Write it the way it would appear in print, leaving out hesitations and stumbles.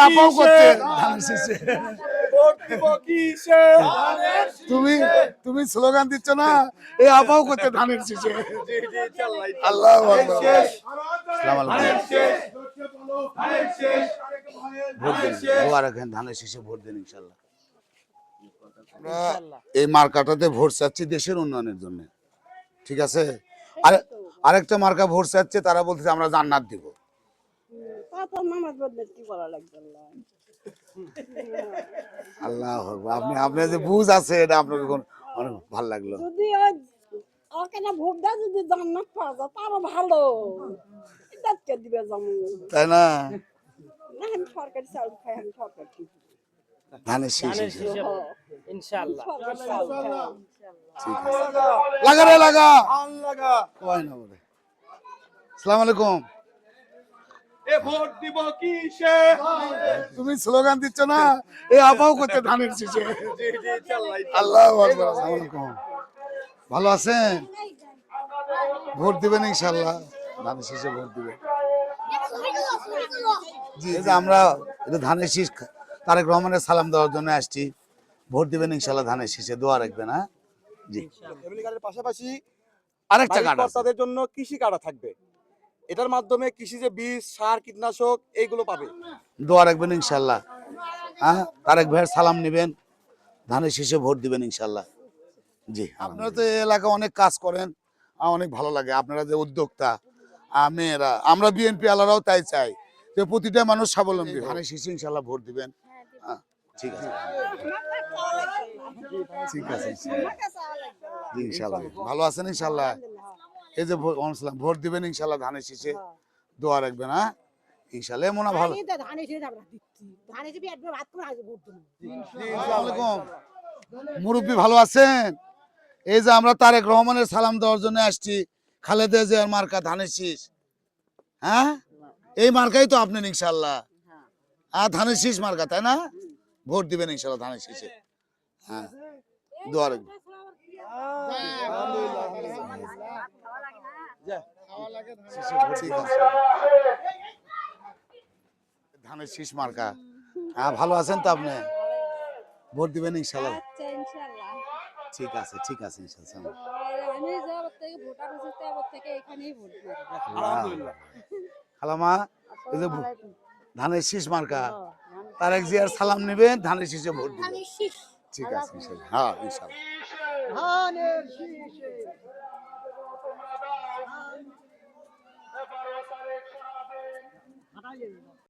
আপাও করছে ধানের শীষে। তুমি তুমি স্লোগান দিচ্ছ না, এই আপাও করতে ধানের শীষে। আল্লাহ দোয়া রাখেন, ধানের শীষে ভোট দেন ইনশাল্লাহ। এই মার্কাটাতে ভোট চাচ্ছি দেশের উন্নয়নের জন্য, ঠিক আছে। আর আরেকটা মার্কা ভোট চাচ্ছে, তারা বলতেছে আমরা জান্নাত দিব। আল্লাহ আপনি আপনার যে বুঝ আছে এটা আপনাকে অনেক ভালো লাগলো। যদি ওখানে ভোট দেয়, যদি জান্নাত পাওয়া যায় তারও ভালো, এটাকে দিবে যেমন, তাই না? না আমি সরকারি চাউল খাই, আমি সরকারি ঠিক ধানের শীষ ইনশাআল্লাহ। ঠিক আছে, লাগা রে লাগা কয় না বলে। আসসালামু আলাইকুম। তুমি স্লোগান দিচ্ছ না, এই আপাও করতে ধানের শীষে। আল্লাহ আকবার। আসসালামু আলাইকুম, ভালো আছেন? ভোট দিবেন ইনশাআল্লাহ, ধানের শীষে ভোট দিবেন। জি, এই যে আমরা এটা ধানের শীষ তারেক রহমানের সালাম দেওয়ার জন্য আসছি। ভোট দিবেন ইনশাআল্লাহ, ধানের শীষে দোয়া রাখবেন। হ্যাঁ জি। ফ্যামিলি কার্ডের পাশাপাশি আরেকটা কার্ড আছে, তাদের জন্য কৃষি কার্ড থাকবে। এটার মাধ্যমে কৃষি যে বীজ, সার, কীটনাশক এইগুলো পাবে। দোয়া রাখবেন ইনশাআল্লাহ। হ্যাঁ, তারেক ভাইয়ের সালাম নেবেন, ধানের শীষে ভোট দিবেন ইনশাআল্লাহ। জি, আপনারা তো এই এলাকা অনেক কাজ করেন, আমার অনেক ভালো লাগে। আপনারা যে উদ্যোক্তা, মেয়েরা, আমরা বিএনপি আলারাও তাই চাই যে প্রতিটা মানুষ স্বাবলম্বী। ধানের শীষে ইনশাআল্লাহ ভোট দিবেন। ঠিক আছে, ঠিক আছে জি, ইনশাআল্লাহ ভালো আছেন ইনশাআল্লাহ। এই যে ভোট দিবেন ইনশাআল্লাহ, ধানের শীষে দোয়া রাখবেন। হ্যাঁ ইনশাআল্লাহ, মনে ভালো। মুরব্বী ভালো আছেন? এই যে আমরা তারেক রহমানের সালাম দেওয়ার জন্য আসছি, খালেদা জিয়ার মার্কা ধানের শীষ। হ্যাঁ, এই মার্কাই তো আপনার ইনশাআল্লাহ। হ্যাঁ, ধানের শীষ মার্কা, তাই না? ভোট দিবেন ইনশাআল্লাহ ধানের শীষে। হ্যাঁ, দোয়া রাখবেন। ধানের শীষ মার্কা। হ্যাঁ, ভালো আছেন তো আপনি? ভোট দিবেন ইনশাআল্লাহ। ঠিক আছে, ঠিক আছে ইনশাআল্লাহ। খালামা, এই যে ধানের শীষ মার্কা, তারেক জিয়ার সালাম নেবেন, ধানের শীষে ভোট দিবেন। ঠিক আছে ইনশাআল্লাহ। হ্যাঁ ইনশাআল্লাহ।